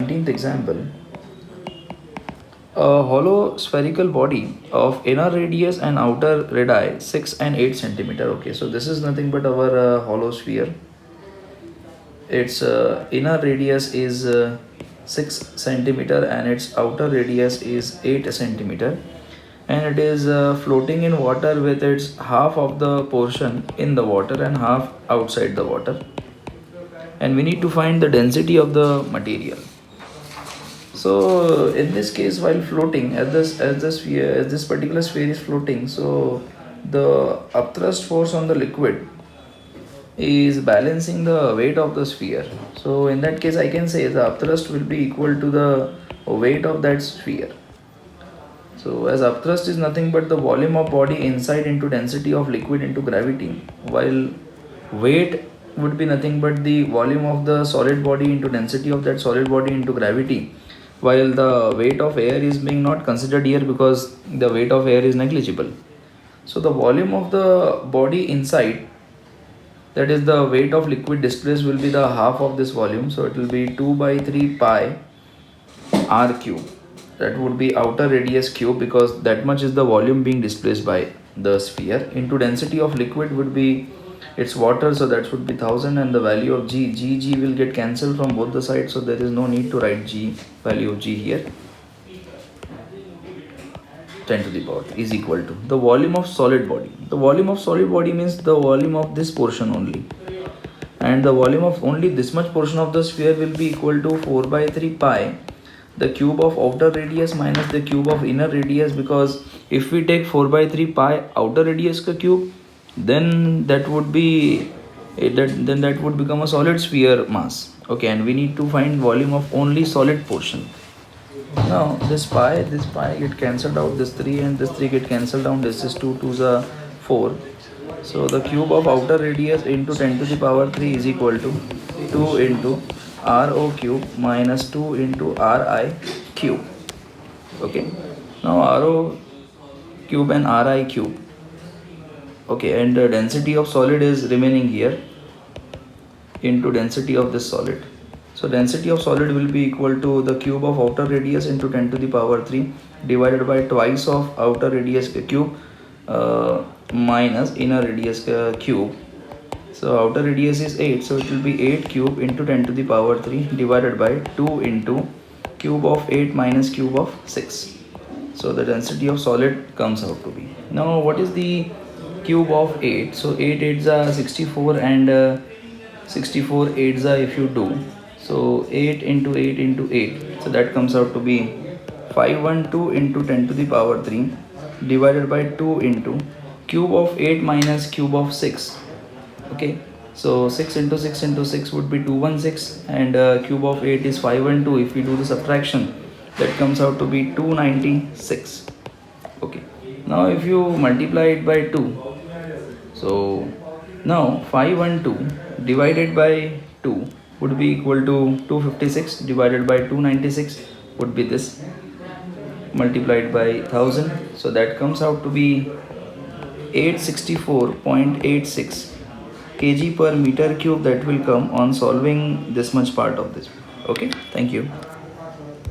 19th example, a hollow spherical body of inner radius and outer radii 6 and 8 centimeter. Okay, so this is nothing but our hollow sphere. Its inner radius is 6 centimeter and its outer radius is 8 centimeter, and it is floating in water with its half of the portion in the water and half outside the water, and we need to find the density of the material. So in this case, while floating, as this particular sphere is floating, so the upthrust force on the liquid is balancing the weight of the sphere. So in that case, I can say the upthrust will be equal to the weight of that sphere. So as upthrust is nothing but the volume of body inside into density of liquid into gravity, while weight would be nothing but the volume of the solid body into density of that solid body into gravity, while the weight of air is being not considered here because the weight of air is negligible. So the volume of the body inside, that is the weight of liquid displaced, will be the half of this volume. So it will be 2 by 3 pi r cube. That would be outer radius cube, because that much is the volume being displaced by the sphere, into density of liquid would be its water, so that would be 1000, and the value of g will get cancelled from both the sides, so there is no need to write value of g here. 10 to the power 3 is equal to the volume of solid body. The volume of solid body means the volume of this portion only, and the volume of only this much portion of the sphere will be equal to 4 by 3 pi the cube of outer radius minus the cube of inner radius, because if we take 4 by 3 pi outer radius ka cube, then that would be that would become a solid sphere mass. Okay, and we need to find volume of only solid portion. Now this pi get cancelled out, this 3 and this 3 get cancelled down, this is 2 2s are 4. So the cube of outer radius into 10 to the power 3 is equal to 2 into rho cube minus 2 into ri cube. Okay, now rho cube and ri cube. Okay, and the density of solid is remaining here into density of this solid. So density of solid will be equal to the cube of outer radius into 10 to the power 3 divided by twice of outer radius cube minus inner radius cube. So outer radius is 8, so it will be 8 cube into 10 to the power 3 divided by 2 into cube of 8 minus cube of 6. So the density of solid comes out to be. Now what is the cube of 8? So 8 8s are 64, and 64 8s are, if you do, so 8 into 8 into 8, so that comes out to be 512 into 10 to the power 3 divided by 2 into cube of 8 minus cube of 6. Okay, so 6 into 6 into 6 would be 216, and cube of 8 is 512. If we do the subtraction, that comes out to be 296. Okay, now if you multiply it by 2, so now 512 divided by 2 would be equal to 256 divided by 296 would be this, multiplied by 1000, so that comes out to be 864.86 kg per meter cube. That will come on solving this much part of this. Okay, thank you.